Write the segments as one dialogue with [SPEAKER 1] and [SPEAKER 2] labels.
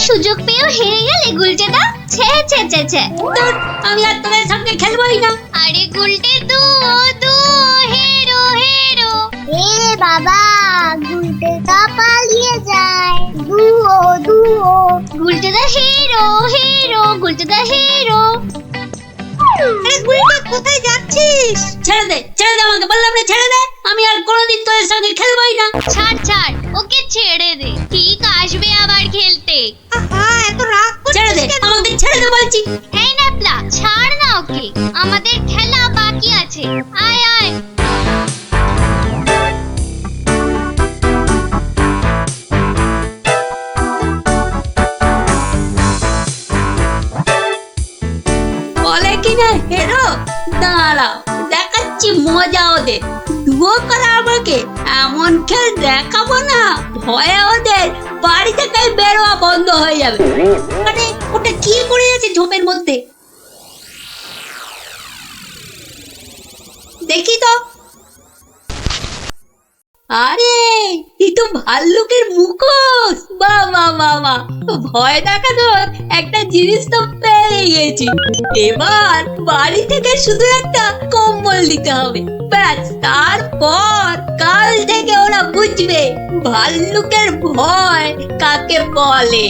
[SPEAKER 1] সুযোগ পেয়েও হেরে গেলে গুলটেদা। ছে ছে ছে ছে,
[SPEAKER 2] আমি আর তোদের সঙ্গে খেলবোই না।
[SPEAKER 1] আরে গুলটে দু হেরো হেরো।
[SPEAKER 3] এ বাবা, গুলটেদা পালিয়ে যায়। দুও দুও।
[SPEAKER 1] গুলটেদা হেরো হেরো, গুলটেদা হেরো।
[SPEAKER 2] আরে গুলটে, কোথায় যাচ্ছিস? ছেড়ে দে আমাকে, বললাম না ছেড়ে দে। আমি আর কোনোদিন তোদের সঙ্গে খেলবোই না।
[SPEAKER 1] ছাড় ছাড়, ওকে ছেড়ে দে, ঠিক আসবে আবার খেলতে।
[SPEAKER 2] এত রাগ ছেড়ে দে আমাকে, ছেড়ে দে বলছি।
[SPEAKER 1] এই ন্যাপলা, ছাড় না ওকে, আমাদের খেলা বাকি আছে। আয় আয়।
[SPEAKER 2] বলে কিনা হেরো, দাঁড়াও দেখাচ্ছি মজা ওদের। ডুবো করা আমাকে, এমন খেল দেখাবো না, ভয়ে ওদের বাড়ি থেকে বেরোয়া বন্ধ হয়ে যাবে। মানে ওটা কি করে আছে ঝোপের মধ্যে, দেখি তো। আরে এই তো ভাল্লুকের মুখোশ। বাহ বাহ বাহ বাহ, ভয় দেখানোর একটা জিনিস তো পেয়ে গেছি। এবার বাড়ি থেকে শুধু একটা কম্বল দিতে হবে, ব্যাস। তারপর কাল থেকে ওরা বুঝবে ভাল্লুকের ভয় কাকে বলে।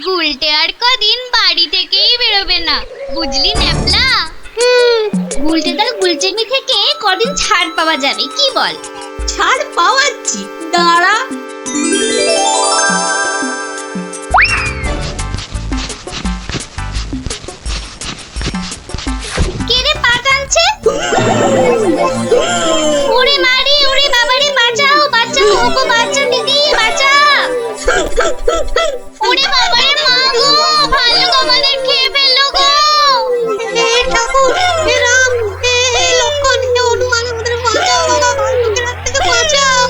[SPEAKER 1] গুলটে আর কদিন বাড়ি থেকেই বেরোবে না, বুঝলি ন্যাপলা? গুলটেদার গুলচেমি থেকে কদিন ছাড় পাওয়া যাবে, কি বল?
[SPEAKER 2] ছাড় পাওয়াচ্ছি, দাঁড়া।
[SPEAKER 1] কে রে পা টানছে? ওরে মারি, ওরে বাবারে, বাঁচাও বাঁচাও, ওগো বাঁচা দিদি, বাঁচা। ওরে বাবারে, মা গো, ভাল্লুক আমাদের খেয়ে ফেললো গো।
[SPEAKER 2] হে ঠাকুর, হে রাম, হে লক্ষণ, হে হনুমান, আমাদের বাঁচাও বাবা, ভাল্লুকের হাত থেকে বাঁচাও।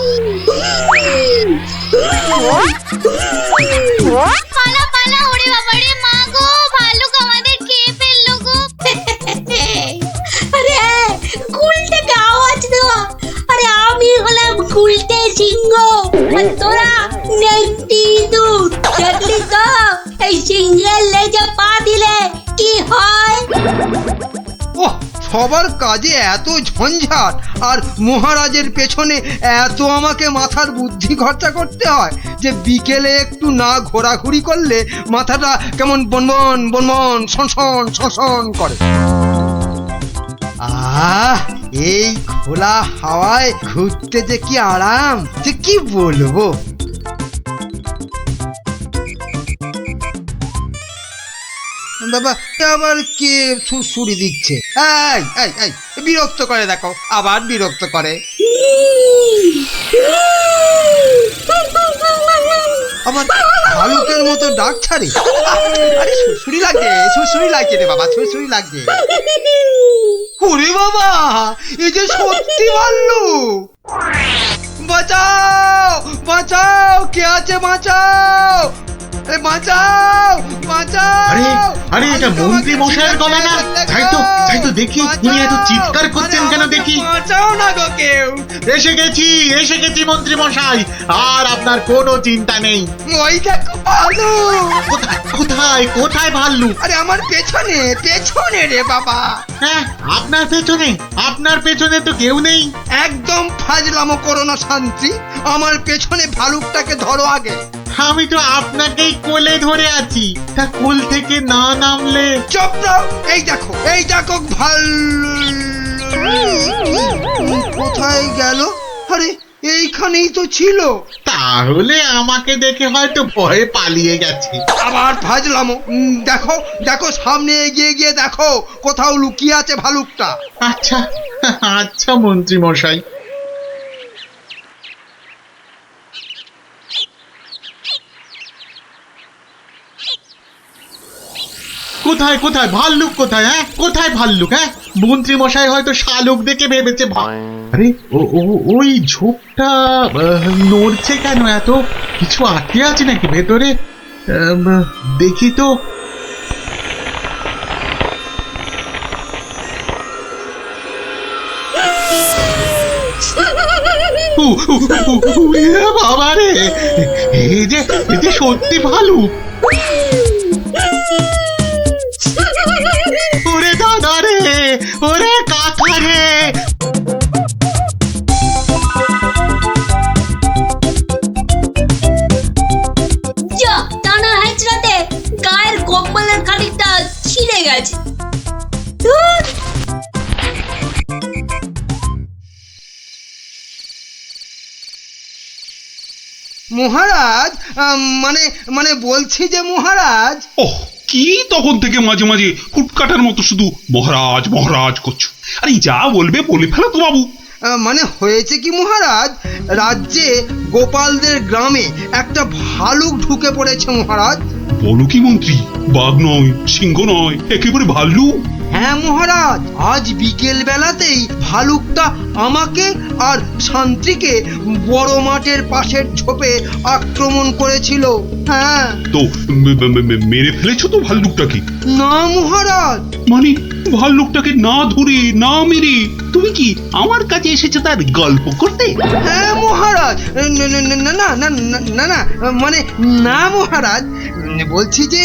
[SPEAKER 1] পালা পালা, ওরে বাবারে, মা গো, ভাল্লুক আমাদের খেয়ে ফেললো গো।
[SPEAKER 2] আরে গুলটেকে আওয়াজ দেওয়া, আরে আমি হলাম গুলটে সিংহ, আর তোরা নেংটি দুধ। দেখলি তো এই সিংহের লেজে পা দিলে কি হয়?
[SPEAKER 4] ওহ, সবার কাজে এত ঝঞ্ঝাট, আর মহারাজের পেছনে এত আমাকে মাথার বুদ্ধি খরচা করতে হয় যে বিকেলে একটু না ঘোরাঘুরি করলে মাথাটা কেমন বনবন বনবন শনশন শনশন করে। এই খোলা হাওয়ায় ঘুরতে যে কি আরাম, যে কি বলবো। বাবা, আবার কে সুরসুরি দিচ্ছে? এই এই এই, বিরক্ত করে, দেখো আবার বিরক্ত করে। আমার ভালুকের মতো ডাক ছাড়ে। আরে সুরসুরি লাগে, সুরসুরি লাগে রে বাবা, সুরসুরি লাগে। ওরে বাবা, এই যে সত্যি ভাল্লুক। বাঁচাও বাঁচাও, কে আছে বাঁচাও, বাঁচাও বাঁচাও।
[SPEAKER 5] আরে আরে, এটা মন্ত্রী মশাইয়ের গলা না? যাই তো দেখি, উনি এত চিৎকার করছেন কেন দেখি।
[SPEAKER 4] বাঁচাও না গো কেউ।
[SPEAKER 5] এসে গেছি মন্ত্রী মশাই, আর আপনার কোনো চিন্তা নেই।
[SPEAKER 4] ওই দেখো ভাল্লুক।
[SPEAKER 5] কোথায় ভাল্লুক?
[SPEAKER 4] আরে আমার পেছনে পেছনে রে বাবা।
[SPEAKER 5] হ্যাঁ, আপনার পেছনে তো কেউ নেই।
[SPEAKER 4] একদম ফাজলামো করো না শান্তি, আমার পেছনে ভালুকটাকে ধরো আগে।
[SPEAKER 5] আমি তো আপনাকেই কোলে ধরে আছি, তা কোল থেকে না নামলে।
[SPEAKER 4] চুপ দাও, এই দেখো ভাল্লুক কোথায় গেল? আরে এইখানেই তো ছিল।
[SPEAKER 5] তাহলে আমাকে দেখে হয়তো ভয়ে পালিয়ে গেছে।
[SPEAKER 4] আবার ফাজলামো। দেখো দেখো, সামনে এগিয়ে গিয়ে দেখো কোথাও লুকিয়ে আছে ভালুকটা।
[SPEAKER 5] আচ্ছা মন্ত্রী মশাই। কোথায় ভাল্লুক? কোথায়? হ্যাঁ, কোথায় ভাল্লুক? হ্যাঁ, মন্ত্রী মশাই হয়তো শালুক দেখে ভেবেছে। আরে ওই ঝোপটা নড়ছে কেন? এত কিছু আটকে আছে নাকি ভেতরে? দেখি তো। বাবা রে, এই যে সত্যি ভালুক। ওরে দাদা রে, ওরে কাকা রে।
[SPEAKER 2] যা টানা হেঁচড়াতে গায়ের কম্বলের খানিকটা ছিঁড়ে গেছে। ধুর।
[SPEAKER 4] মহারাজ মানে মানে বলছি যে মহারাজ,
[SPEAKER 6] ওহ, কি তখন থেকে মাঝে মাঝে হুটকাটার মতো শুধু মহারাজ মহারাজ করছো? আরে যা বলবে বলে ফেলো তো বাবু।
[SPEAKER 4] মানে হয়েছে কি মহারাজ, রাজ্যে গোপালদের গ্রামে একটা ভালুক ঢুকে পড়েছে মহারাজ।
[SPEAKER 6] বলো কি মন্ত্রী? বাঘ নয়, সিংহ নয়, একেবারে ভাল্লুক।
[SPEAKER 4] হ্যাঁ মহারাজ, আজ বিকেল বেলাতেই ভালুকটা আমাকে আর শান্তিকে বড় মাঠের পাশের ঝোপে আক্রমণ করেছিল। হ্যাঁ।
[SPEAKER 6] তো মেরে ফেলেছো তো ভাল্লুকটাকে?
[SPEAKER 4] না মহারাজ।
[SPEAKER 6] মানে ভাল্লুকটাকে না ধরে না মেরে তুমি কি আমার কাছে এসেছো তার গল্প করতে?
[SPEAKER 4] হ্যাঁ মহারাজ। না না না না না না না না, মানে না মহারাজ, বলছি যে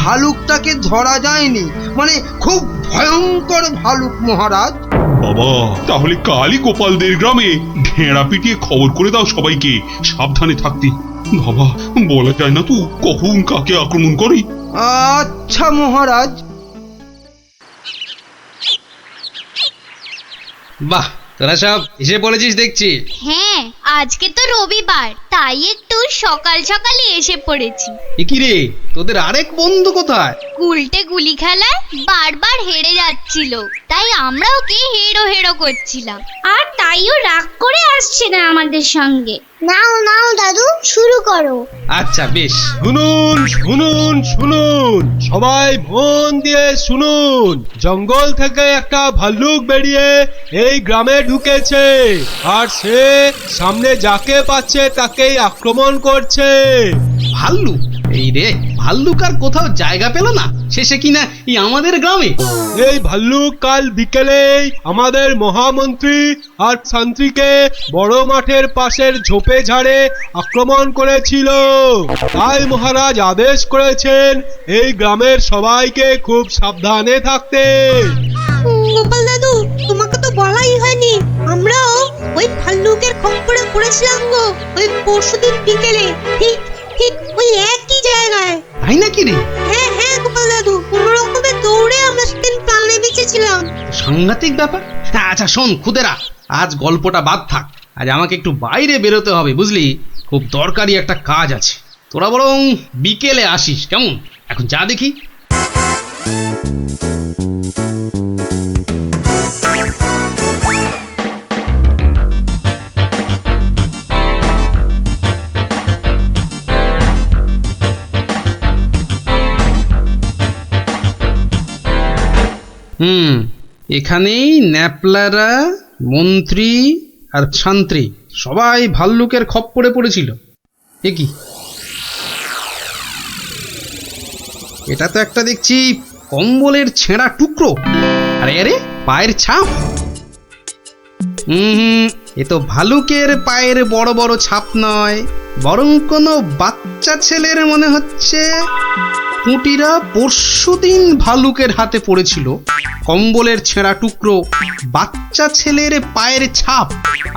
[SPEAKER 4] ভালুকটাকে ধরা যায়নি, মানে খুব ভয়ঙ্কর ভালুক মহারাজ।
[SPEAKER 6] বাবা, তাহলে কালই গোপালদের গ্রামে ঢেঁড়া পিটিয়ে খবর করে দাও সবাইকে সাবধানে থাকতে। বাবা, বলা যায় না তো কখন কাকে আক্রমণ করে।
[SPEAKER 4] আচ্ছা মহারাজ।
[SPEAKER 7] বাহ, তোরা সব এসে পড়েছিস দেখছি।
[SPEAKER 1] হ্যাঁ, আজকে তো রবিবার, তাই একটু সকাল সকালই এসে পড়েছি।
[SPEAKER 7] এ কি রে, তোদের আরেক বন্ধু কোথায়?
[SPEAKER 1] উল্টে গুলি খেলায় বারবার হেরে যাচ্ছিল, তাই আমরা ওকে হেরো হেরো করছিলাম, আর তাইও রাগ করে আসছে না আমাদের সঙ্গে।
[SPEAKER 3] নাও নাও দাদু, শুরু করো।
[SPEAKER 7] আচ্ছা বেশ।
[SPEAKER 8] শুনুন শুনুন শুনুন, সবাই মন দিয়ে শুনুন। জঙ্গল থেকে একটা ভাল্লুক বেরিয়ে এই গ্রামে ঢুকেছে, আর সে সামনে যাকে পাচ্ছে তাকেই আক্রমণ করছে।
[SPEAKER 7] ভাল্লুক? এই রে, ভাল্লুক আর কোথাও জায়গা পেল না, শেষে কিনা এই আমাদের গ্রামে।
[SPEAKER 8] এই ভাল্লুক কাল বিকেলেই আমাদের মহামন্ত্রী আর শান্তিকে বড় মাঠের পাশের ঝোপে ঝাড়ে আক্রমণ করেছিল। তাই মহারাজ আদেশ করেছেন এই গ্রামের সবাইকে খুব সাবধানে থাকতে।
[SPEAKER 2] গোপাল দাদু, তোমাকে তো বলাই হয়নি, আমরাও ওই ভাল্লুকের খপ্পরে পড়েছিলাম গো, ওই পরশুদিন বিকেলে, ঠিক ঠিক ওই একই জায়গায়।
[SPEAKER 7] তাই নাকি রে?
[SPEAKER 2] হ্যাঁ হ্যাঁ গোপাল দাদু, কোনো রকমে দৌড়ে আমরা সেদিন প্রাণে বেঁচেছিলাম।
[SPEAKER 7] সাংঘাতিক ব্যাপার। আচ্ছা শোন খুদেরা, আজ গল্পটা বাদ থাক, আজ আমাকে একটু বাইরে বেরোতে হবে বুঝলি, খুব দরকারি একটা কাজ আছে। তোরা বরং বিকেলে আসিস, কেমন? এখন যা দেখি। এখানেই ন্যাপলারা, মন্ত্রী আর শান্ত্রী সবাই ভাল্লুকের খপ্পরে পড়েছিল। এ কি, এটা তো একটা দেখছি কম্বলের ছেঁড়া টুকরো। আরে আরে, পায়ের ছাপ। এ তো ভালুকের পায়ের বড় বড় ছাপ নয়, বরং কোনো বাচ্চা ছেলের মনে হচ্ছে। খুঁটিরা পরশুদিন ভালুকের হাতে পড়েছিল, কম্বলের ছেঁড়া টুকরো, বাচ্চা ছেলের পায়ের ছাপ,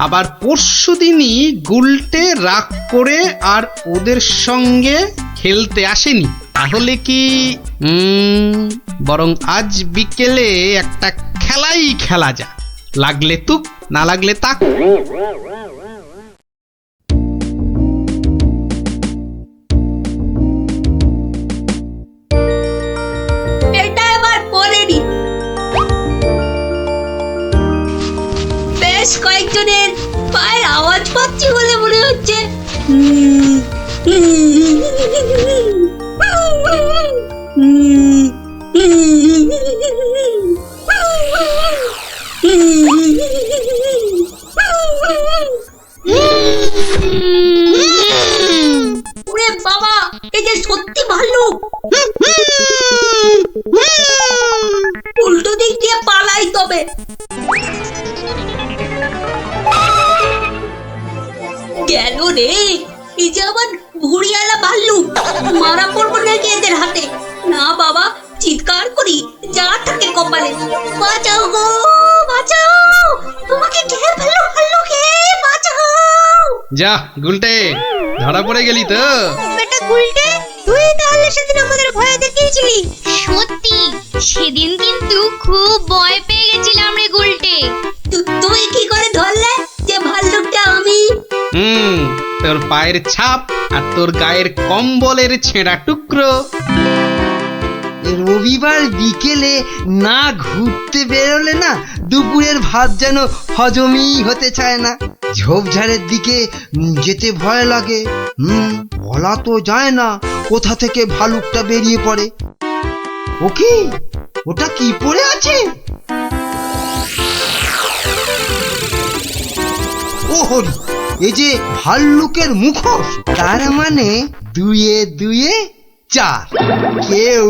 [SPEAKER 7] আবার পরশুদিনই গুলটে রাগ করে আর ওদের সঙ্গে খেলতে আসেনি। তাহলে কি বরং আজ বিকেলে একটা খেলাই খেলা যায়, লাগলে তুক না লাগলে তাক।
[SPEAKER 2] এটা এবার পড়েনি। বেশ কয়েকজনের পায়ের আওয়াজ পাচ্ছি বলে মনে হচ্ছে। ওরে বাবা, এই যে সত্যি ভাল্লুক। উল্টো দিক দিয়ে পালাই তবে। গেল রে, এই যে আবার ভুড়িয়ালা ভাল্লুক, মারা পড়বো নাকি এদের হাতে? না বাবা, চিৎকার করি যা থাকে কপালে। বাঁচাও গো, বাঁচাও, তোমাকে কে ফেললো, ভাল্লুকে বাঁচাও।
[SPEAKER 7] যা গুলটে, ধরা পড়ে গেলি তো।
[SPEAKER 3] বেটা গুলটে, তুই তাহলে সেদিন আমাদের ভয় দেখিয়েছিলি।
[SPEAKER 1] সত্যি সেদিন কিন্তু খুব ভয় পেয়ে গেছিলাম রে গুলটে।
[SPEAKER 2] তুই কি করে ধরলে যে ভাল্লুকটা আমি?
[SPEAKER 7] তোর পায়ের ছাপ আর তোর গায়ের কম্বলের ছেঁড়া টুকরো।
[SPEAKER 4] রবিবার বিকেলে না ঘুরতে বেরোলে না দুপুরের ভাত যেন হজমই হতে চায় না। ঝোপঝাড়ের দিকে যেতে ভয় লাগে। বলা তো যায় না কোথা থেকে ভালুকটা বেরিয়ে পড়ে। ও কি, ওটা কি পড়ে আছে? ও হরি, এই যে ভাল্লুকের মুখোশ। তার মানে দুয়ে দুয়ে চার। কেউ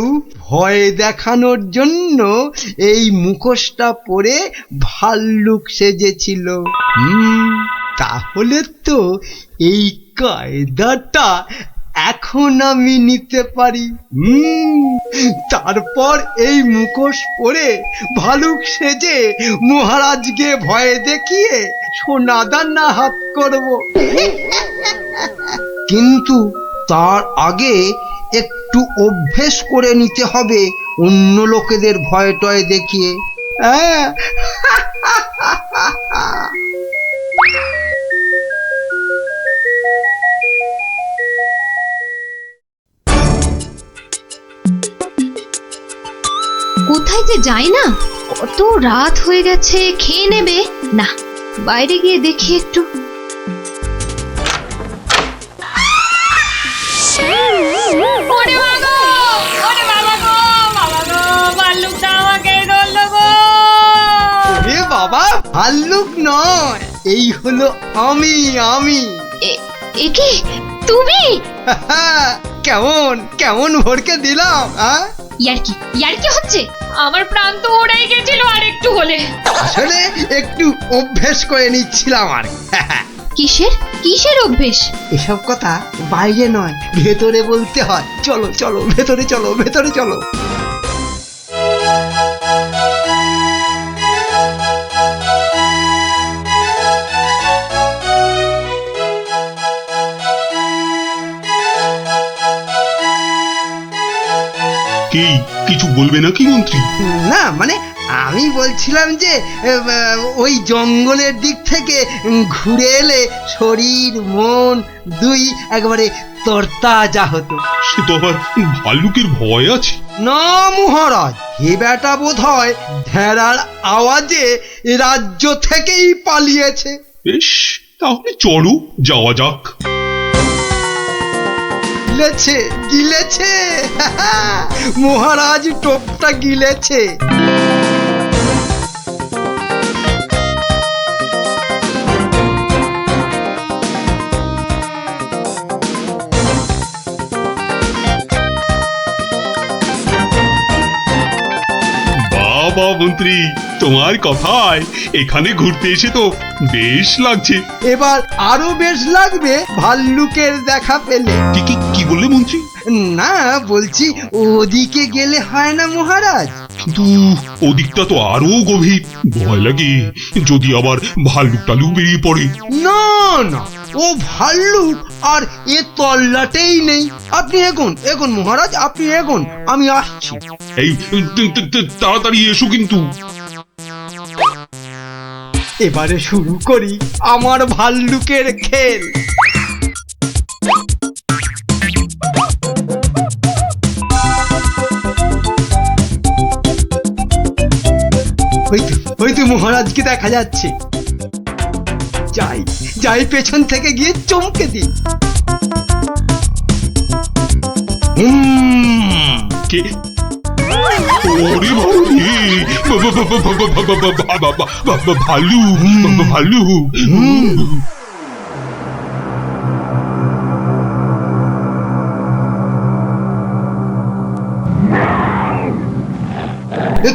[SPEAKER 4] ভয় দেখানোর জন্য এই মুখোশটা পরে ভাল্লুক সেজেছিল। তাহলে তো এই কায়দাটা এখন আমি নিতে পারি। তারপর এই মুখোশ পরে ভালুক সেজে মহারাজকে ভয় দেখিয়ে সোনাদানা হাত করব। কিন্তু তার আগে একটু অভ্যেস করে নিতে হবে অন্য লোকেদের ভয় টয় দেখিয়ে।
[SPEAKER 9] কোথায় যে যাই না, কত রাত হয়ে গেছে, খেয়ে নেবে না, বাইরে গিয়ে দেখি একটু।
[SPEAKER 4] বাবা, ভাল্লুক নয়, এই হলো আমি।
[SPEAKER 9] এ কি তুমি?
[SPEAKER 4] কেমন কেমন ভরকে দিলাম।
[SPEAKER 9] ইয়ার কি হচ্ছে? আমার প্রাণ তো উড়ে গেছিল আর একটু হলে।
[SPEAKER 4] আসলে একটু অভ্যেস করে নিচ্ছিলাম আর।
[SPEAKER 9] কিসের অভ্যেস?
[SPEAKER 4] এসব কথা বাইরে নয়, ভেতরে বলতে হয়। চলো চলো, ভেতরে চলো, ভেতরে চলো।
[SPEAKER 6] কি কিছু বলবে নাকি মন্ত্রী?
[SPEAKER 4] না মানে আমি বলছিলাম যে ওই জঙ্গলের দিক থেকে ঘুরে এলে শরীর মন দুই একবারে তরতাজা হতো।
[SPEAKER 6] সে তো আবার ভাল্লুকের ভয় আছে।
[SPEAKER 4] না মহারাজ, এ বেটা বোধ হয় ঢেড়ার আওয়াজে রাজ্য থেকেই পালিয়েছে।
[SPEAKER 6] বেশ, তাহলে চলো যাওয়া যাক।
[SPEAKER 4] গিলেছে মহারাজ, টোপটা গিলেছে।
[SPEAKER 6] বাবা মন্ত্রী, তোমার কথায় এখানে ঘুরতে এসে তো বেশ লাগছে।
[SPEAKER 4] এবার আরো বেশ লাগবে ভাল্লুকের দেখা পেলে।
[SPEAKER 6] কি বললে মন্ত্রী?
[SPEAKER 4] না বলছি, ওদিকে গেলে হয় না মহারাজ?
[SPEAKER 6] কিন্তু ওদিকটা তো আরো গভীর, ভয় লাগে যদি আবার ভাল্লুক টালুক বেরিয়ে পড়ে।
[SPEAKER 4] না না, ও ভাল্লুক আর এ তল্লাটেই নেই। আপনি এগোন মহারাজ, আপনি এগোন, আমি আসছি।
[SPEAKER 6] এই তাড়াতাড়ি এসো কিন্তু।
[SPEAKER 4] এবারে শুরু করি আমার ভাল্লুকের খেল। হয়তো মহারাজকে দেখা যাচ্ছে। যাই পেছন থেকে গিয়ে চমকে দিই।
[SPEAKER 6] কে? ওরে ভালু ভালু।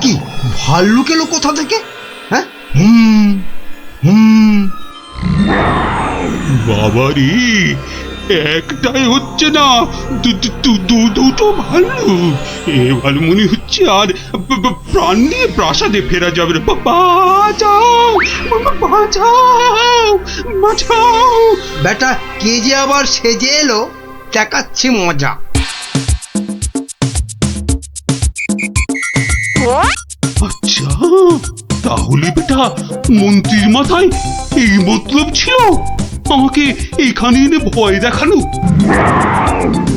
[SPEAKER 4] কি ভাল্লুক এলো কোথা থেকে? হ্যাঁ,
[SPEAKER 6] বাবারে, একটাই হচ্ছে না, দুটো ভাল্লুক। এবার মনে হচ্ছে আর প্রাণ নিয়ে প্রাসাদে ফেরা যাবে না। বাঁচাও, বাঁচাও, বাঁচাও।
[SPEAKER 4] বেটা কে যে আবার সেজে এলো, দেখাচ্ছি মজা।
[SPEAKER 6] আচ্ছা, তাহলে বেটা মন্ত্রীর মাথায় এই মতলব ছিল, আমাকে এখানে এনে ভয় দেখানো।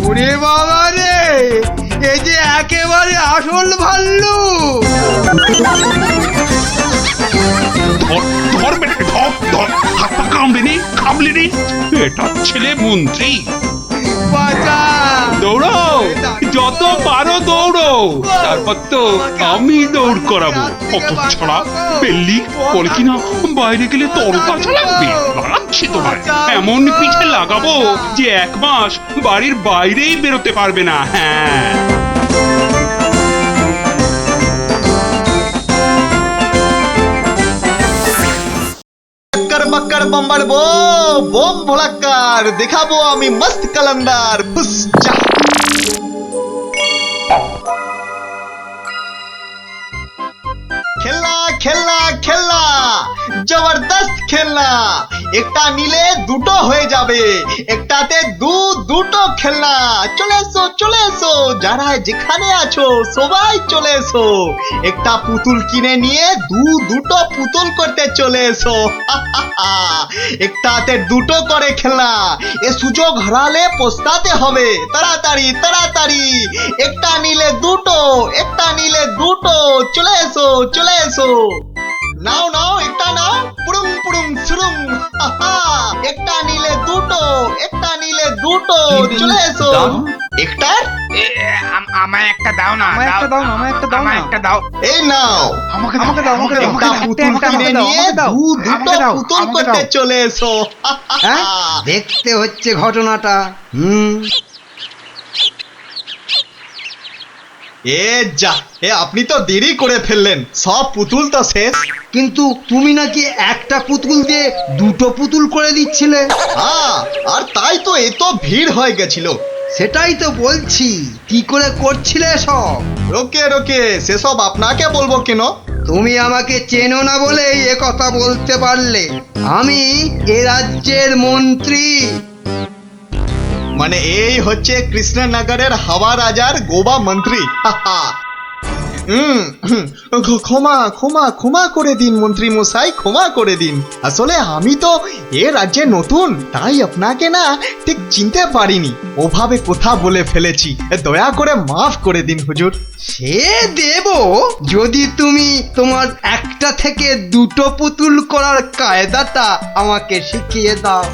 [SPEAKER 4] ওরে বাবা রে, এই যে একেবারে আসল ভাল্লুক।
[SPEAKER 6] ধর বেটা, ধর, হাত পা কামড়ে নে, কামড়ে নে। এটার ছেলে মন্ত্রী।
[SPEAKER 4] বাঁচা!
[SPEAKER 6] দৌড়াও, যত পারো দৌড়ো, তারপর তো আমি দৌড় করাবো। অত ছাড়া পেল্লি বলে কিনা বাইরে গেলে তরতাজা লাগবে। লাগাচ্ছি তোমার এমন পিঠে লাগাবো যে 1 মাস বাড়ির বাইরেই বেরোতে পারবে না। হ্যাঁ,
[SPEAKER 10] बक्कर बम्बर बो बोम भोलाक्कार देखाबो आमी मस्त कलंदार फुस जा। खेलना खेलना खेलना जबरदस्त खेलना। एकटा नीले दुटो হয়ে যাবে, একটাতে দুটো খেলনা। চলে এসো যারা যেখানে আছো সবাই চলে এসো। একটা পুতুল কিনে নিয়ে দুটো পুতুল করতে চলে এসো। একটাতে দুটো করে খেলনা। এ সুযোগ হারালে পস্তাতে হবে। তাড়াতাড়ি তাড়াতাড়ি, একটা নিলে দুটো। চলে এসো। নাও একটা নাও, পুরুম সুরুম। একটা নিলে দুটো। চলে এসো। একটার
[SPEAKER 11] আমায় একটা দাও না, আমায় একটা দাও।
[SPEAKER 10] এই নাও,
[SPEAKER 11] আমাকে দাও।
[SPEAKER 10] একটা পুতুল কিনে নিয়ে দুটো পুতুল করতে চলে এসো।
[SPEAKER 4] হ্যাঁ, দেখতে হচ্ছে ঘটনাটা।
[SPEAKER 10] আপনি তো দেরি করে ফেললেন, সব পুতুল তো শেষ।
[SPEAKER 4] কিন্তু তুমি নাকি একটা পুতুল দিয়ে দুটো পুতুল করে দিচ্ছিলে।
[SPEAKER 10] আর তাই তো এত ভিড় হয়ে গেছিল।
[SPEAKER 4] সেটাই তো বলছি, কি করে করছিলে সব?
[SPEAKER 10] রোকে সেসব আপনাকে বলবো কেন?
[SPEAKER 4] তুমি আমাকে চেনো না বলেই এ কথা বলতে পারলে। আমি এ রাজ্যের মন্ত্রী।
[SPEAKER 10] মানে এই হচ্ছে কৃষ্ণনগরের হাওয়া রাজার গোবা মন্ত্রী। ক্ষমা করে দিন মন্ত্রী মশাই, ক্ষমা করে দিন। আসলে আমি তো এ রাজ্যে নতুন, তাই আপনাকে না ঠিক চিনতে পারিনি, ওভাবে কথা বলে ফেলেছি। দয়া করে মাফ করে দিন হুজুর।
[SPEAKER 4] সে দেব, যদি তুমি তোমার একটা থেকে দুটো পুতুল করার কায়দাটা আমাকে শিখিয়ে দাও।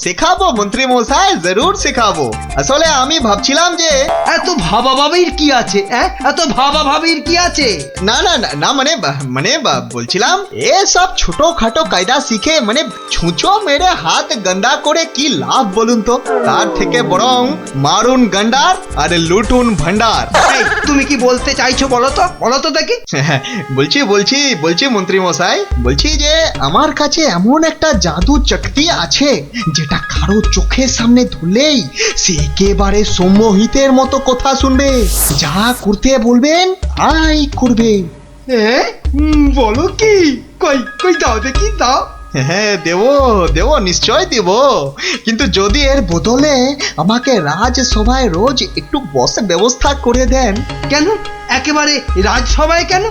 [SPEAKER 10] শেখাবো মন্ত্রী মশাই, জরুর শেখাবো। আসলে আমি ভাবছিলাম যে
[SPEAKER 4] এত ভাবাভাবির কি আছে? এত ভাবাভাবির কি আছে?
[SPEAKER 10] না মানে বলছিলাম এসব ছোটখাটো কায়দা শিখে মানে ছুঁচো মেরে হাত গন্ডা করে কি লাভ বলুন তো? তার থেকে বরং মারুন গন্ডার আর লুটুন ভান্ডার।
[SPEAKER 4] তুমি কি বলতে চাইছো বলো তো দেখি।
[SPEAKER 10] বলছি মন্ত্রী মশাই, বলছি যে আমার কাছে এমন একটা জাদু শক্তি আছে যেটা কারো চোখের সামনে ধরলেই সে একেবারে সম্মোহিতের মতো কথা শুনবে, যা করতে বলবেন তাই করবে।
[SPEAKER 4] বলো কি? কই দাও দেখি, দাও।
[SPEAKER 10] হ্যাঁ দেব নিশ্চয় দেব, কিন্তু যদি এর বদলে আমাকে রাজসভায় রোজ একটু বসে ব্যবস্থা করে দেন।
[SPEAKER 4] কেন একেবারে রাজসভায় কেন?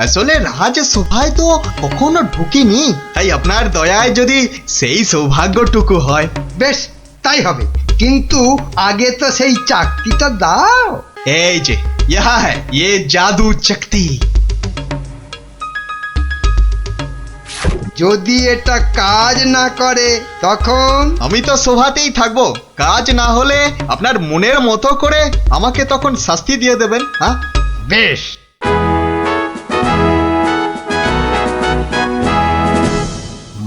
[SPEAKER 10] আসলে রাজসভায় তো কখনো ঢুকিনি, তাই আপনার দয়ায় যদি সেই সৌভাগ্যটুকু হয়।
[SPEAKER 4] বেশ, তাই হবে, কিন্তু আগে তো সেই চাকরিটা দাও।
[SPEAKER 10] এই যে ইয়ে জাদু শক্তি।
[SPEAKER 4] যদি এটা কাজ না করে তখন?
[SPEAKER 10] আমি তো সভাতেই থাকবো, কাজ না হলে আপনার মনের মতো করে আমাকে তখন শাস্তি দিয়ে দেবেন। হ্যাঁ,
[SPEAKER 4] বেশ।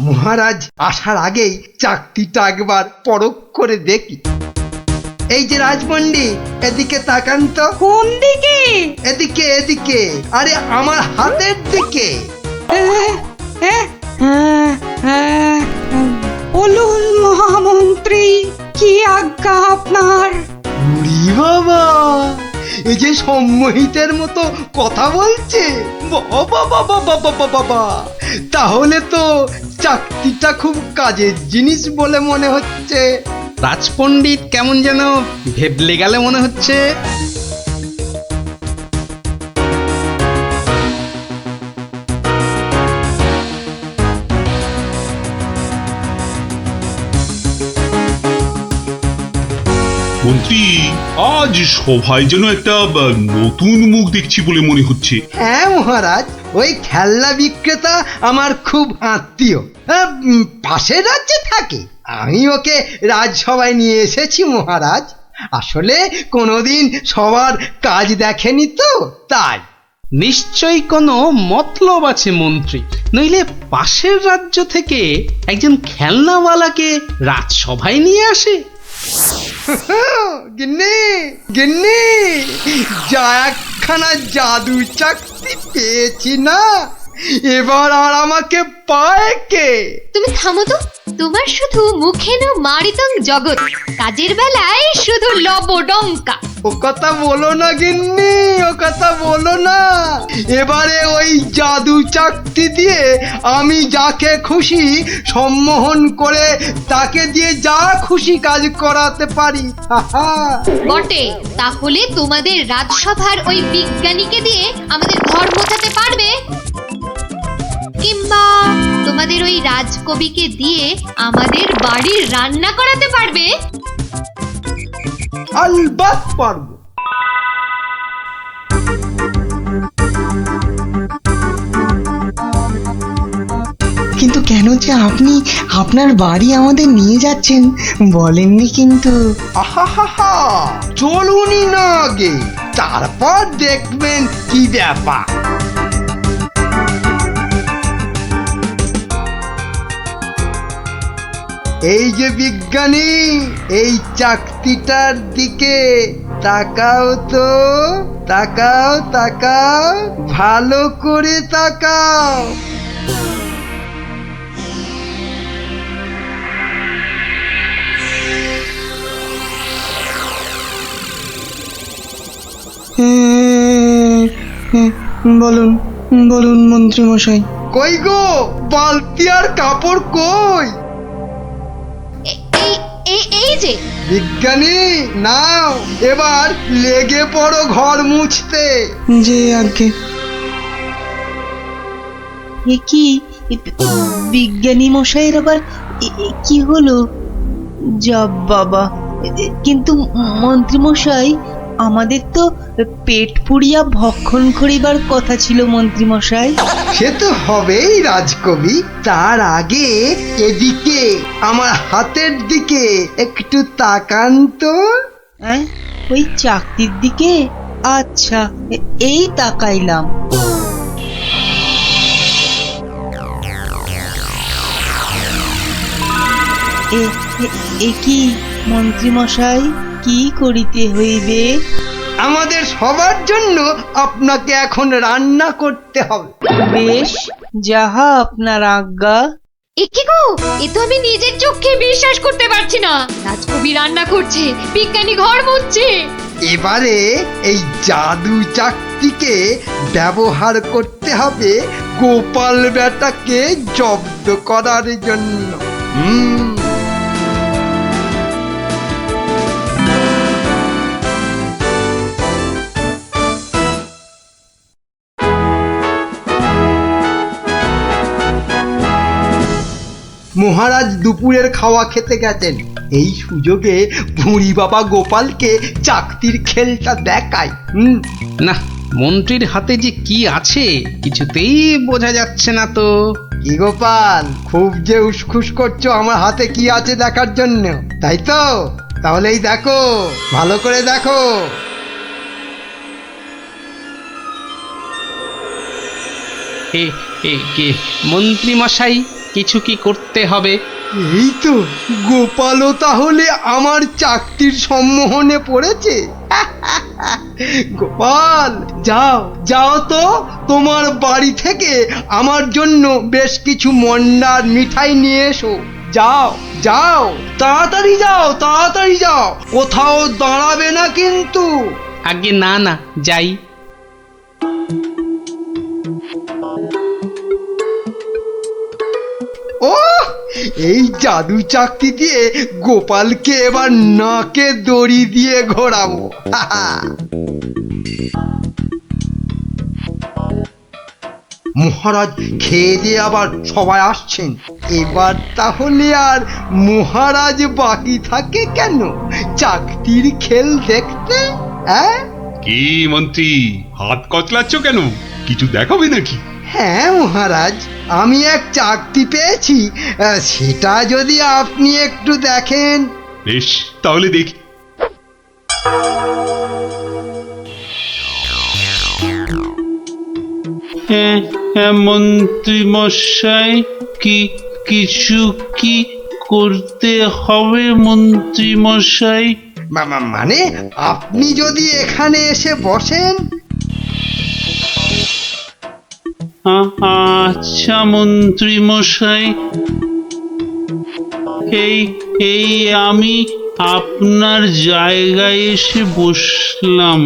[SPEAKER 4] মহারাজ আসার আগেই চাকরিটা একবার পরখ করে দেখি। এই যে রাজপণ্ডিত, এদিকে তাকান তো।
[SPEAKER 2] কোন দিকে?
[SPEAKER 4] এদিকে। আরে আমার হাতের দিকে।
[SPEAKER 3] বলুন মহামন্ত্রী, কি আজ্ঞা আপনার?
[SPEAKER 4] উরি বাবা, এই যে সম্মোহিতের মতো কথা বলছে, বাবা বাবা বাবা বাবা, তাহলে তো চাকতিটা খুব কাজের জিনিস বলে মনে হচ্ছে।
[SPEAKER 7] রাজপণ্ডিত কেমন যেন ভেবলে গেলে মনে হচ্ছে।
[SPEAKER 6] মন্ত্রী, আজ সভায় যেন একটা নতুন মুখ দেখছি বলে মনে হচ্ছে।
[SPEAKER 4] হ্যাঁ মহারাজ, ওই খেলনা বিক্রেতা আমার খুব আত্মীয়, পাশের রাজ্যে থাকে। আমি ওকে রাজসভায় নিয়ে এসেছি মহারাজ। আসলে কোনোদিন সবার কাজ দেখেনি তো, তাই।
[SPEAKER 7] নিশ্চয়ই কোনো মতলব আছে মন্ত্রী, নইলে পাশের রাজ্য থেকে একজন খেলনাওয়ালাকে রাজসভায় নিয়ে আসে।
[SPEAKER 4] গিন্নি গিন্নি, যা একখানা জাদু চাকতি পেয়েছি না, এবার আর আমাকে পায় কে?
[SPEAKER 9] তুমি থামো তো, তোমার শুধু মুখে না মারিতং জগৎ, কাজের বেলায় শুধু লবডঙ্কা।
[SPEAKER 4] ও কথা বলো না গিন্নি, ও কথা বলো না। এবারে ওই জাদু চাকতি দিয়ে আমি যাকে খুশি সম্মোহন করে তাকে দিয়ে যা খুশি কাজ করাতে পারি।
[SPEAKER 9] বটে, তাহলে তোমাদের রাজসভার ওই বিজ্ঞানীকে দিয়ে আমাদের ঘর মোছাতে পারবে? কিংবা তোমাদের ওই রাজকবিকে দিয়ে আমাদের বাড়ির রান্না করাতে পারবে?
[SPEAKER 4] আলবাত পারবো।
[SPEAKER 3] কিন্তু কেন যে আপনি আপনার বাড়ি আমাদের নিয়ে যাচ্ছেন বলেননি কিন্তু।
[SPEAKER 4] আহা, চলুনি না আগে, তারপর দেখবেন কি ব্যাপার। এই যে বিজ্ঞানী, এই চাকতিটার দিকে তাকাও তো, তাকাও তাকাও, ভালো করে তাকাও।
[SPEAKER 3] বলুন বলুন মন্ত্রী মশাই।
[SPEAKER 4] কই গো, বালতি আর কাপড় কই?
[SPEAKER 9] এই যে
[SPEAKER 4] বিজ্ঞানী, নাও এবার লেগে পড়ো ঘর মুছতে।
[SPEAKER 3] যে আগে কি বিজ্ঞানী মশাইয়ের আবার কি হলো? যা বাবা, কিন্তু মন্ত্রী মশাই, আমাদের তো পেট পুড়িয়া ভক্ষণ করিবার কথা ছিল মন্ত্রী মশাই।
[SPEAKER 4] সে তো হবেই রাজকবি, তার আগে এদিকে আমার হাতের দিকে একটু তাকান তো।
[SPEAKER 3] ওই চাকতির দিকে? আচ্ছা, এই তাকাইলাম। এ কি মন্ত্রী মশাই, কি করিতে হইবে?
[SPEAKER 4] আমাদের সবার জন্য আপনাকে এখন রান্না করতে হবে।
[SPEAKER 3] বেশ, যাহা আপনার আজ্ঞা।
[SPEAKER 9] কি গো, এ তো আমি নিজের চোখে বিশ্বাস করতে পারছি না। রাজকবি রান্না করছে, বিজ্ঞানী ঘর মুছছে।
[SPEAKER 4] এবারে এই জাদু চাকতিকে ব্যবহার করতে হবে গোপাল বেটাকে জব্দ করার জন্য। মহারাজ দুপুরের খাওয়া খেতে গেছেন, এই সুযোগে ভুঁড়ি বাবা গোপালকে চাকতির খেলটা দেখায়।
[SPEAKER 7] না, মন্ত্রীর হাতে যে কি আছে কিছুতেই বোঝা যাচ্ছে না তো।
[SPEAKER 4] কি গোপাল, খুব যে উসখুস করছো আমার হাতে কি আছে দেখার জন্য, তাই তো? তাহলেই দেখো, ভালো করে দেখো।
[SPEAKER 7] মন্ত্রী মশাই, কিছু কি করতে হবে?
[SPEAKER 4] এই তো, গোপালও তাহলে আমার চাকতির সম্মোহনে পড়েছে। গোপাল যাও যাও তো, তোমার বাড়ি থেকে আমার জন্য বেশ কিছু মন্ডার মিঠাই নিয়ে এসো। যাও যাও, তাড়াতাড়ি যাও, তাড়াতাড়ি যাও, কোথাও দাঁড়াবে না কিন্তু।
[SPEAKER 3] আগে না না, যাই।
[SPEAKER 4] ও এই জাদু চাকতি দিয়ে গোপালকে এবার নাকে দড়ি দিয়ে ঘোরাবো। মহারাজ খেয়ে দিয়ে আবার সবাই আসছেন, এবার তাহলে আর মহারাজ বাকি থাকে কেন চাকতির খেল দেখতে?
[SPEAKER 6] কি মন্ত্রী, হাত কচলাচ্ছ কেন? কিছু দেখাবে নাকি?
[SPEAKER 4] হ্যাঁ মহারাজ, আমি এক চাকতি পেয়েছি, সেটা যদি আপনি একটু দেখেন।
[SPEAKER 6] বেশ, তাহলে দেখি। মন্ত্রী মশাই, কিছু কি করতে হবে মন্ত্রী মশাই?
[SPEAKER 4] মানে আপনি যদি এখানে এসে বসেন।
[SPEAKER 6] আচ্ছা মন্ত্রী মশাই, এই আমি আপনার জায়গায় এসে বসলাম।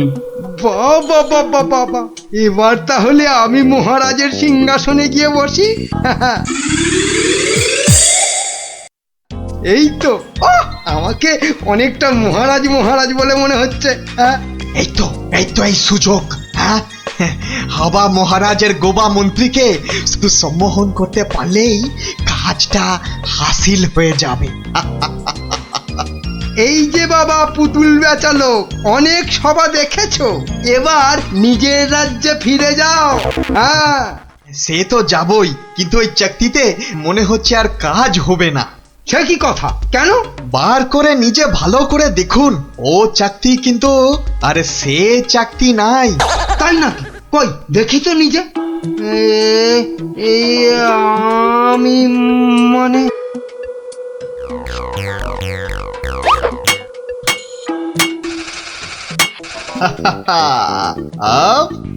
[SPEAKER 4] বাবা বাবা বাবা, এবার তাহলে আমি মহারাজের সিংহাসনে গিয়ে বসি। এই তো, আমাকে অনেকটা মহারাজ মহারাজ বলে মনে হচ্ছে।
[SPEAKER 10] এই তো এই সুযোগ। হ্যাঁ, হাবা মহারাজের গোবা মন্ত্রীকে শুধু সম্মোহন করতে পারলেই কাজটা হাসিল হয়ে যাবে।
[SPEAKER 4] এই যে বাবা পুতুল বেচালো, অনেক সভা দেখেছো, এবার নিজের রাজ্যে ফিরে যাও। হ্যাঁ
[SPEAKER 10] সে তো যাবই, কিন্তু ওই চাকতিতে মনে হচ্ছে আর কাজ হবে না।
[SPEAKER 4] সে কি কথা? কেন?
[SPEAKER 10] বার করে নিজে ভালো করে দেখুন, ও চাকতি কিন্তু আর সে চাকতি নাই।
[SPEAKER 4] তাই নাকি? কই দেখি তো নিজে। এই আমি মানে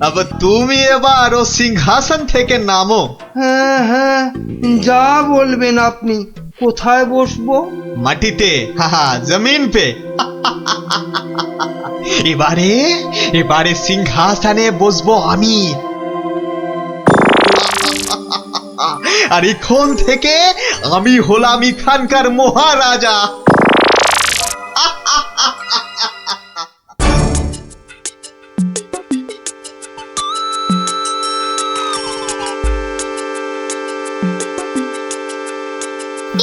[SPEAKER 10] अब তুমি এবার ও সিংহাসন থেকে নামো।
[SPEAKER 4] হ্যাঁ হ্যাঁ, যা বলবেন আপনি। কোথায় বসবো?
[SPEAKER 10] মাটিতে, জমিন পে। এবারে সিংহাসনে বসবো আমি। আর এখন থেকে আমি হলাম এখানকার মহারাজা।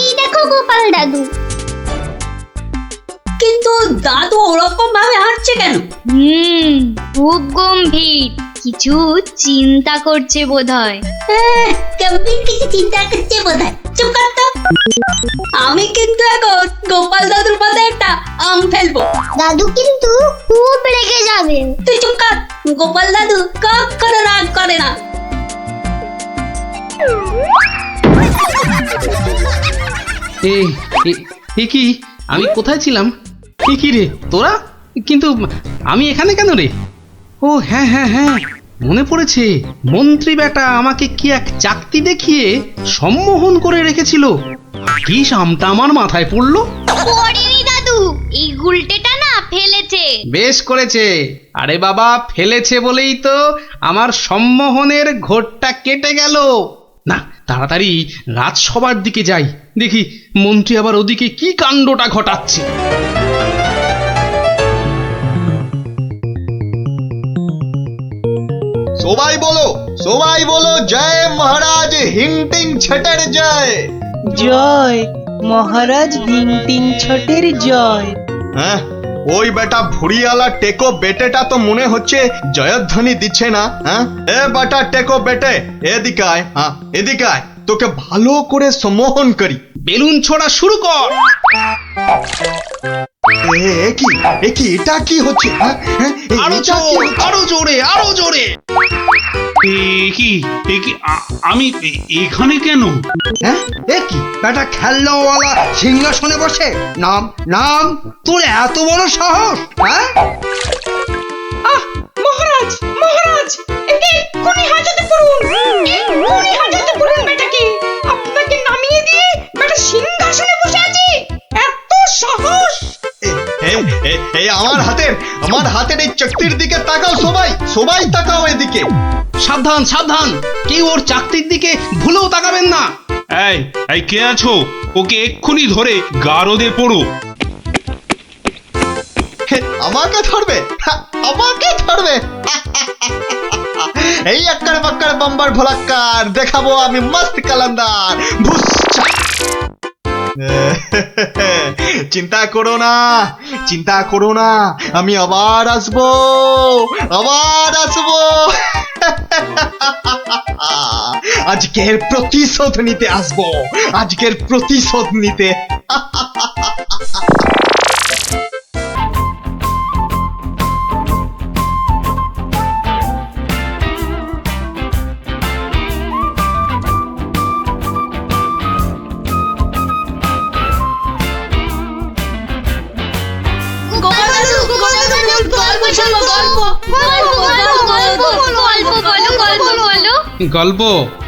[SPEAKER 1] এই দেখো গোপাল দাদু।
[SPEAKER 2] কিন্তু দাদু ওরকম ভাবে হাঁটছে কেন?
[SPEAKER 1] খুব গম্ভীর, কিছু চিন্তা করছে বোধহয়।
[SPEAKER 2] গম্ভীর কিছু চিন্তা করছে বোধহয়। চুপ কর তো। আমি কিন্তু এখন গোপাল দাদুর মাথায় একটা আম ফেলবো।
[SPEAKER 1] দাদু কিন্তু খুব রেগে যাবে।
[SPEAKER 2] তুই চুপ কর। গোপাল দাদু কখনো রাগ করে না।
[SPEAKER 3] এ কি, আমি কোথায় ছিলাম? কি রে তোরা? কিন্তু আমি এখানে কেন রে? ও হ্যাঁ হ্যাঁ হ্যাঁ, মনে পড়েছে। মন্ত্রী বেটা আমাকে কি এক চাকতি দেখিয়ে সম্মোহন করে রেখেছিল। কি সামটা আমার মাথায় পড়লো।
[SPEAKER 1] পড়েনি দাদু, এই গুলটেটা না ফেলেছে।
[SPEAKER 3] বেশ করেছে। আরে বাবা, ফেলেছে বলেই তো আমার সম্মোহনের ঘোরটা কেটে গেল। না, তাড়াতাড়ি রাজসভার দিকে যাই, দেখি মন্ত্রী আবার ওদিকে কি কাণ্ডটা ঘটাচ্ছে।
[SPEAKER 10] সবাই বলো জয় মহারাজ হিংটিং ছটের জয়।
[SPEAKER 12] জয় মহারাজ হিংটিং ছটের জয়।
[SPEAKER 10] হ্যাঁ, ওই বেটা ভুড়িয়ালা টেকো বেটেটা তো মনে হচ্ছে জয়ধ্বনি দিচ্ছে না। হ্যাঁ, এ বেটা টেকো বেটে, এদিকে আয়। হ্যাঁ, এদিকে আয়, তোকে ভালো করে সম্মোহন করি।
[SPEAKER 3] বেলুন ছোড়া শুরু কর।
[SPEAKER 10] এটা কি হচ্ছে?
[SPEAKER 3] আরো জোরে, আরো জোরে।
[SPEAKER 6] আমি এখানে কেন?
[SPEAKER 4] হ্যাঁ, কি বেটা খেলনাওয়ালা সিংহাসনে বসে? নাম নাম, তোর এত বড় সাহস? হ্যাঁ,
[SPEAKER 10] এই আমার হাতের এই চাকতির দিকে তাকাও, সবাই তাকাও এদিকে।
[SPEAKER 3] সাবধান সাবধান, কেউ ওর চাকতির দিকে ভুলেও তাকাবেন না।
[SPEAKER 6] এই কে আছো? ওকে এক্ষুনি ধরে গারদে পড়ো।
[SPEAKER 10] আমাকে ধরবে? এই আক্কার বাক্কার বাম্বার ভোলাক্কার দেখাবো আমি মস্ত কালান্দার। চিন্তা করো না, আমি আবার আসবো। আজকের প্রতিশোধ নিতে আসবো,
[SPEAKER 3] গল্প?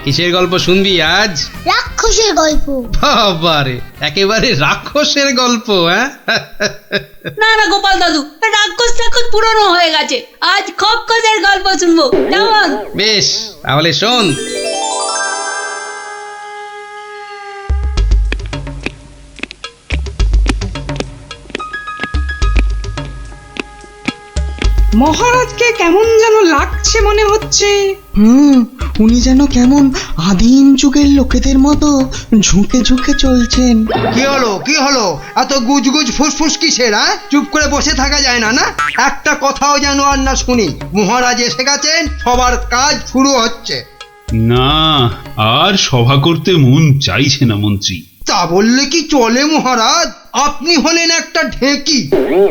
[SPEAKER 3] কিসের গল্প শুনবি আজ?
[SPEAKER 1] রাক্ষসের গল্প।
[SPEAKER 3] বাবারে, একেবারে রাক্ষসের গল্প। হ্যাঁ,
[SPEAKER 2] না গোপাল দাদু, রাক্ষস এখন পুরনো হয়ে গেছে, আজ খপ্পখসের গল্প শুনবো, কেমন?
[SPEAKER 3] বেশ, তাহলে শোন।
[SPEAKER 12] মহারাজকে কেমন যেন লাগছে মনে হচ্ছে।
[SPEAKER 11] উনি যেন কেমন আদিম যুগের লোকেদের মতো ঝুঁকে ঝুঁকে চলছেন।
[SPEAKER 4] কি হলো এত গুজগুজ ফুসফুস কিসের? চুপ করে বসে থাকা যায় না? একটা কথাও যেন আর না শুনি। মহারাজ এসে গেছেন, সবার কাজ শুরু হচ্ছে।
[SPEAKER 6] না, আর সভা করতে মন চাইছে না মন্ত্রী।
[SPEAKER 4] তা বললে কি চলে মহারাজ? আপনি হলেন একটা ঢেঁকি।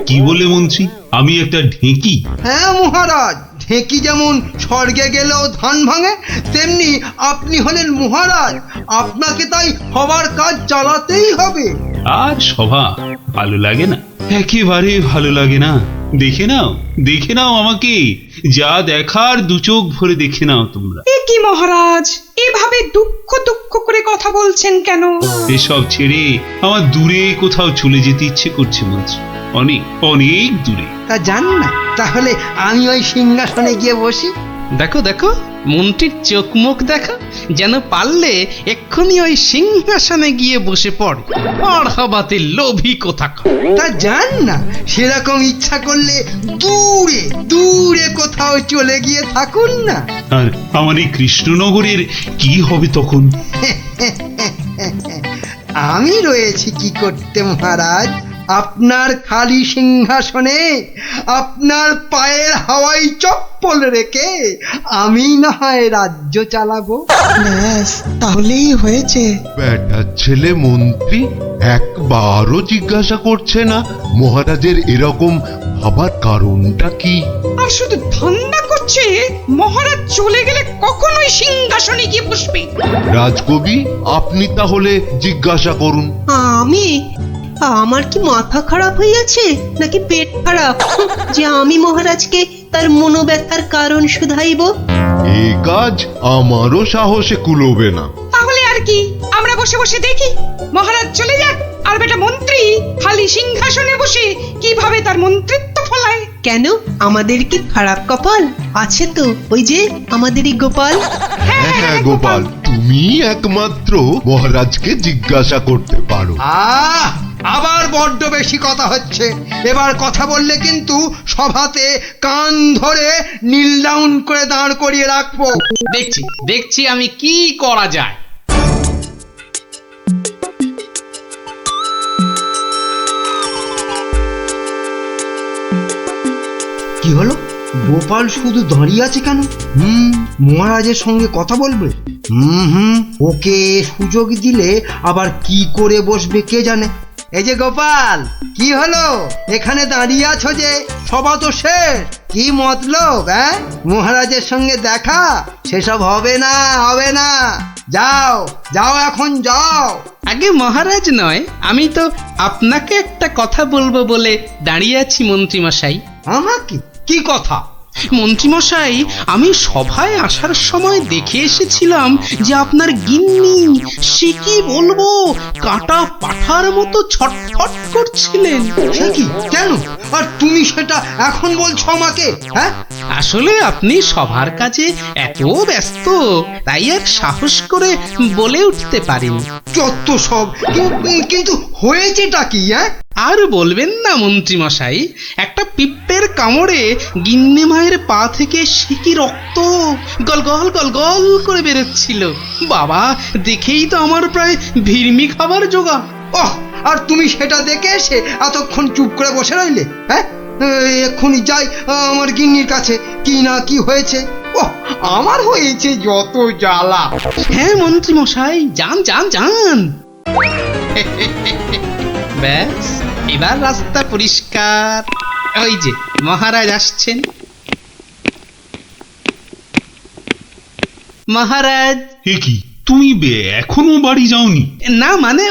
[SPEAKER 6] কি বলে মন্ত্রী? আমি একটা ঢেঁকি?
[SPEAKER 4] হ্যাঁ মহারাজ, ঢেঁকি যেমন স্বর্গে গেলেও ধান ভাঙে, তেমনি আপনি হলেন মহারাজ। আপনাকে তাই সবার কাজ চালাতেই হবে।
[SPEAKER 6] আর সভা ভালো লাগে না, একেবারে ভালো লাগে না। দেখে নাও আমাকে, যা দেখার দু চোখ ভরে দেখে নাও তোমরা।
[SPEAKER 12] এ কি মহারাজ, এভাবে দুঃখ করে কথা বলছেন কেন?
[SPEAKER 6] এসব ছেড়ে আমার দূরে কোথাও চলে যেতে ইচ্ছে করছে মন্ত্রী, অনেক দূরে।
[SPEAKER 4] তা জান না, তাহলে আমি ওই সিংহাসনে গিয়ে বসি।
[SPEAKER 3] দেখো মন্ত্রীর চোখ মুখ দেখো, যেন পারলে এক্ষুনি ওই সিংহাসনে গিয়ে বসে পড়ে। পড়াবাতে লোভী কোথাকার।
[SPEAKER 4] তা জান না, সেরকম ইচ্ছা করলে দূরে কোথাও চলে গিয়ে থাকুন না।
[SPEAKER 6] আর আমার এই কৃষ্ণনগরের কি হবে তখন?
[SPEAKER 4] আমি রয়েছি কি করতে মহারাজ? আপনার খালি সিংহাসনে আপনার পায়ের হাওয়াই চপ্পল রেখে আমি না হয় রাজ্য চালাবো।
[SPEAKER 11] ব্যাস, তাহলেই হয়েছে।
[SPEAKER 13] বেটার ছেলে মন্ত্রী একবারও জিজ্ঞাসা করছে না মহারাজের এরকম ভাবার কারণটা কি।
[SPEAKER 12] আর শুধু ধান্দা করছে মহারাজ চলে গেলে কখনোই সিংহাসনে গিয়ে বসবে।
[SPEAKER 13] রাজকবি, আপনি তাহলে জিজ্ঞাসা করুন।
[SPEAKER 14] আমার কি মাথা খারাপ হইয়াছে নাকি পেট খারাপ যে আমি মহারাজকে তার মনোব্যথার কারণ শুধাইব?
[SPEAKER 13] এই কাজ আমারও সাহসে কুলোবে না।
[SPEAKER 12] তাহলে আর কি, আমরা বসে বসে দেখি মহারাজ চলে যাক, আর বেটা মন্ত্রী খালি সিংহাসনে বসে কিভাবে তার মন্ত্রিত্ব ফলায়।
[SPEAKER 14] কেন, আমাদের কি খারাপ কপাল আছে? তো ওই যে আমাদেরই গোপাল।
[SPEAKER 13] হ্যাঁ গোপাল, তুমি একমাত্র মহারাজকে জিজ্ঞাসা করতে পারো।
[SPEAKER 4] আবার বড্ড বেশি কথা হচ্ছে। এবার কথা বললে কিন্তু সভাতে কান ধরে নীল ডাউন করে দাঁড় করিয়ে রাখবো।
[SPEAKER 3] দেখছি আমি কি করা যায়।
[SPEAKER 4] কি হলো? গোপাল শুধু দাঁড়িয়ে আছে কেন? মহারাজের সঙ্গে কথা বলবে। ওকে সুযোগ দিলে আবার কি করে বসবে কে জানে। এই যে গোপাল, কি হলো? এখানে দাঁড়িয়ে আছো যে? সভা তো শেষ, কি মতলব? মহারাজের সঙ্গে দেখা? সেসব হবে না। যাও এখন যাও।
[SPEAKER 3] আগে মহারাজ নয়, আমি তো আপনাকে একটা কথা বলবো বলে দাঁড়িয়ে আছি মন্ত্রী মশাই।
[SPEAKER 4] আমাকে? কি কথা?
[SPEAKER 7] মন্ত্রীমশাই, আমি সভায় আসার সময় দেখে এসেছিলাম যে আপনার গিন্নি, সে কি বলবো, কাটা পাঠার মতো ছটফট করছিলেন।
[SPEAKER 4] সে কি, কেন? আর তুমি সেটা এখন বলছো আমাকে? হ্যাঁ,
[SPEAKER 7] আসলে আপনি সবার কাজে এত ব্যস্ত, তাই আর সাহস করে বলে উঠতে পারিনি।
[SPEAKER 4] যত সব। কিন্তু হয়েছেটা কি? হ্যাঁ,
[SPEAKER 7] আর বলবেন না মন্ত্রীমশাই, একটা পিঁপড়ের কামড়ে গিন্নি মায়ের পা থেকে সে কি রক্ত গলগল গলগল করে বেরোচ্ছিল। বাবা, দেখেই তো আমার প্রায় ভিড়মি খাবার জোগা।
[SPEAKER 4] ওহ, আর তুমি সেটা দেখে এসে এতক্ষণ চুপ করে বসে রইলে? হ্যাঁ, এক্ষুনি যাই আমার গিন্নির কাছে, কি না কি হয়েছে। ওহ, আমার হয়েছে যত জ্বালা।
[SPEAKER 7] হ্যাঁ মন্ত্রীমশাই, যান যান যান। ব্যাস, এবার রাস্তা পরিষ্কার। ওই যে মহারাজ আসছেন। মহারাজ।
[SPEAKER 6] এ কি, তুমি এখনো বাড়ি যাওনি?
[SPEAKER 7] না মানে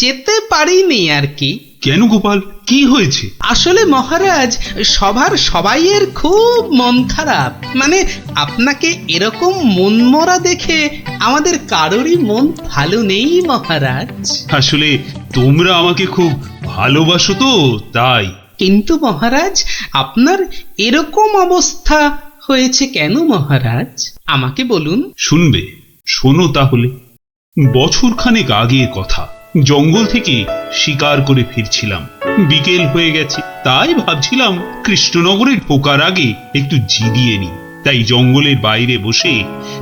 [SPEAKER 7] যেতে পারিনি আর কি।
[SPEAKER 6] কেন গোপাল, কি হয়েছে?
[SPEAKER 7] আসলে মহারাজ, সবার সবাইয়ের খুব মন খারাপ। মানে আপনাকে এরকম মনমরা দেখে আমাদের কারোরই মন ভালো নেই মহারাজ।
[SPEAKER 6] আসলে তোমরা আমাকে খুব ভালোবাসো তো, তাই।
[SPEAKER 7] কিন্তু মহারাজ, আপনার এরকম অবস্থা হয়েছে কেন মহারাজ? আমাকে বলুন।
[SPEAKER 6] শুনবে? শোনো তাহলে। বছরখানেক আগের কথা, জঙ্গল থেকে শিকার করে ফিরছিলাম। বিকেল হয়ে গেছে, তাই ভাবছিলাম কৃষ্ণনগরে ঢোকার আগে একটু জিরিয়ে নি। তাই জঙ্গলের বাইরে বসে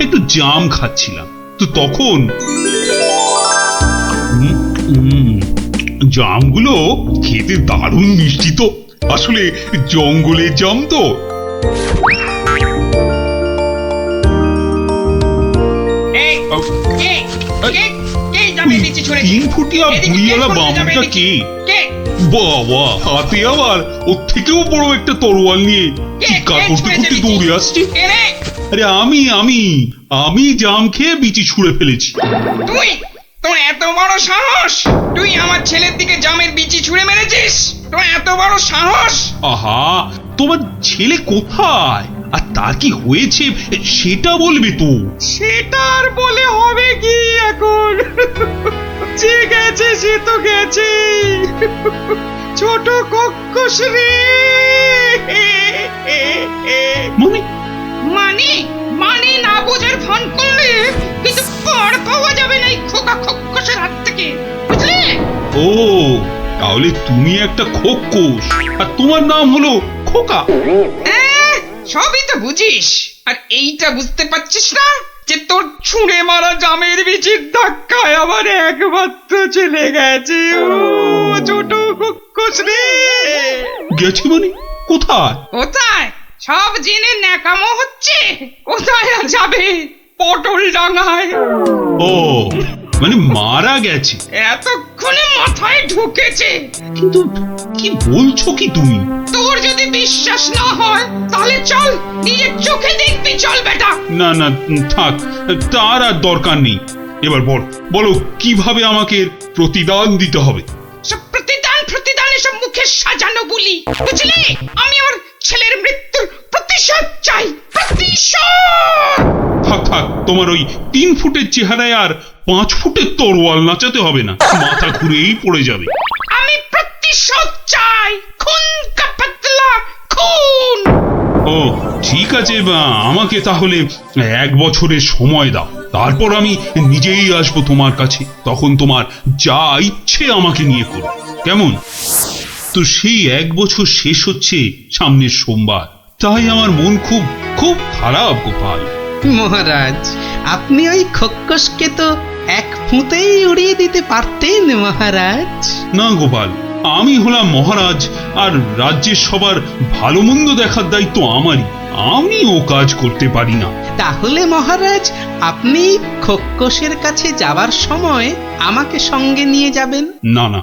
[SPEAKER 6] একটু জাম খাচ্ছিলাম। তো তখন জামগুলো খেতে দারুণ মিষ্টি তো। আসলে জঙ্গলের জাম তো। তিন ফুটিয়া বুড়িওয়ালা বামুনটা কে? বাবা, হাতে আবার ওর থেকেও বড় একটা তরোয়াল নিয়ে চিৎকার করতে করতে দৌড়ে আসছে। আরে আমি জাম খেয়ে বিচি ছুঁড়ে ফেলেছি।
[SPEAKER 12] তুই? তোর এত বড় সাহস? তুই আমার ছেলের দিকে জামের বিচি ছুঁড়ে মেরেছিস? তোর এত বড় সাহস?
[SPEAKER 6] আহা, তোমার ছেলে কোথায় আর তার কি হয়েছে সেটা বলবে তো।
[SPEAKER 12] সেটা আর বলে হবে কি এখন? যে গেছে সে তো গেছে। ছোট কক্কস রে।
[SPEAKER 6] মানে
[SPEAKER 12] মানে মানে না বোঝার ভান করলে কিন্তু পার পাওয়া যাবে না এই খোকা খক্কসের হাত থেকে, বুঝলে?
[SPEAKER 6] ও, তাহলে তুমি একটা খোক্কস আর তোমার নাম হলো খোকা।
[SPEAKER 12] সবই তো বুঝিস, আর এইটা বুঝতে পারছিস না যে তোর ছুঁড়ে মারা জামের বীজের ধাক্কায় আবার একমাত্র চলে গেছে। ও ছোট খক্কস রে।
[SPEAKER 6] গেছে মানে? কোথায়?
[SPEAKER 12] কোথায় সব জেনে ন্যাকামো হচ্ছে? কোথায় আর যাবে? পটল ডাঙায়।
[SPEAKER 6] ও, মানে মারা গেছে?
[SPEAKER 12] এতক্ষণে মাথায় ঢুকেছে।
[SPEAKER 6] কিন্তু কি বলছো কি তুমি?
[SPEAKER 12] তোর যদি বিশ্বাস না হয় তাহলে চল, নিজের চোখে দেখবি। চল বেটা।
[SPEAKER 6] না না, থাক, তার আর দরকার নেই। এবার বলো কিভাবে আমাকে প্রতিদান দিতে হবে?
[SPEAKER 12] সব প্রতিদান এসব মুখে সাজানো বলি, বুঝলি? আমি আমার ছেলের মৃত্যুর প্রতিশোধ চাই। প্রতিশোধ।
[SPEAKER 6] থাক, তোমার ওই 3 ফুটের চেহারায় আর 5 ফুটের তরোয়াল নাচাতে হবে না, মাথা ঘুরেই পড়ে যাবে।
[SPEAKER 12] আমি প্রতিশোধ চাই, খুন কা পাতলা খুন।
[SPEAKER 6] ও ঠিক আছে, আমাকে তাহলে 1 বছরের সময় দাও, তারপর আমি নিজেই আসবো তোমার কাছে। তখন তোমার যা ইচ্ছে আমাকে নিয়ে করো, কেমন? তো সেই 1 বছর শেষ হচ্ছে সামনের সোমবার, তাই আমার মন খুব খুব খারাপ গোপাল।
[SPEAKER 7] মহারাজ, আপনি ওই খক্কসকে তো 1 ফুঁতেই উড়িয়ে দিতে পারতেন মহারাজ।
[SPEAKER 6] না গোপাল, আমি হলাম মহারাজ, আর রাজ্যের সবার ভালো মন্দ দেখার দায়িত্ব আমারই। আমি ও কাজ করতে পারি না।
[SPEAKER 7] তাহলে মহারাজ, আপনি খক্কসের কাছে যাবার সময় আমাকে সঙ্গে নিয়ে যাবেন।
[SPEAKER 6] না না,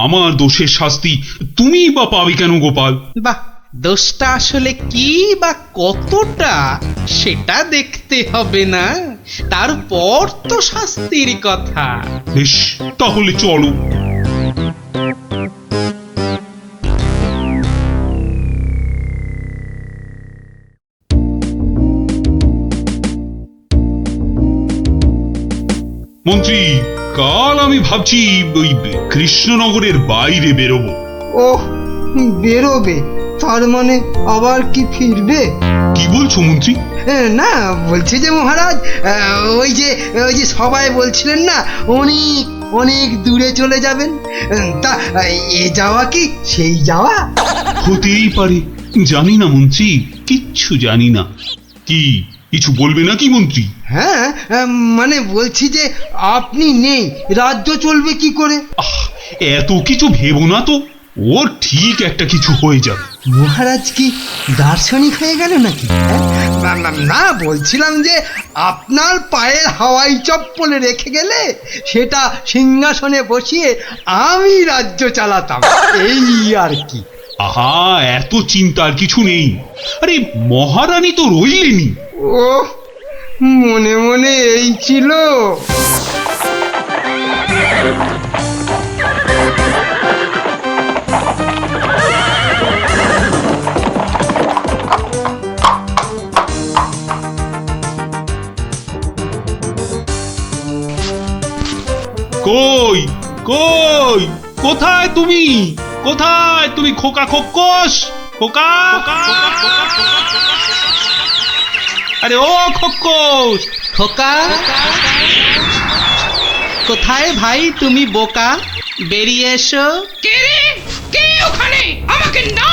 [SPEAKER 6] আমার দোষের শাস্তি তুমি বা পাবে কেন গোপাল?
[SPEAKER 7] বাহ, দোষটা আসলে কি বা কতটা সেটা দেখতে হবে না, তারপর তো শাস্তির কথা।
[SPEAKER 6] বেশ, তাহলে চলো। মন্ত্রী, কাল আমি ভাবছি ওই কৃষ্ণনগরের বাইরে বেরোবো।
[SPEAKER 4] ওহ, বেরোবে? তার মানে আবার কি ফিরবে?
[SPEAKER 6] কি বলছো মন্ত্রী?
[SPEAKER 4] না, বলছি যে মহারাজ, ওই যে সবাই বলছিলেন না অনেক অনেক দূরে চলে যাবেন, তা এ যাওয়া কি সেই যাওয়া?
[SPEAKER 6] হতেই পারে, জানি না মন্ত্রী, কিচ্ছু জানি না। কি কিছু বলবে নাকি মন্ত্রী?
[SPEAKER 4] হ্যাঁ, মানে বলছি যে আপনি নেই, রাজ্য চলবে কি করে?
[SPEAKER 6] এত কিছু ভেবো না তো, ওর ঠিক একটা কিছু হয়ে যাবে।
[SPEAKER 4] মহারাজ কি দার্শনিক হয়ে গেল নাকি? না, বলছিলাম যে আপনার পায়ের হাওয়াই চপ্পলে রেখে গেলে সেটা সিংহাসনে বসিয়ে আমি রাজ্য চালাতাম, এই আর কি।
[SPEAKER 6] আহা, এত চিন্তার কিছু নেই। আরে মহারানী তো রইলেনি।
[SPEAKER 4] ও, মনে মনে এই ছিল।
[SPEAKER 6] কই কই, কোথায় তুমি? কোথায় তুমি খোকা খোকস? খোকা, আরে ও খোকস!
[SPEAKER 7] খোকা, কোথায় ভাই তুমি বোকা? বেরিয়ে এসো।
[SPEAKER 12] কে রে? কে ওখানে? আমাকে না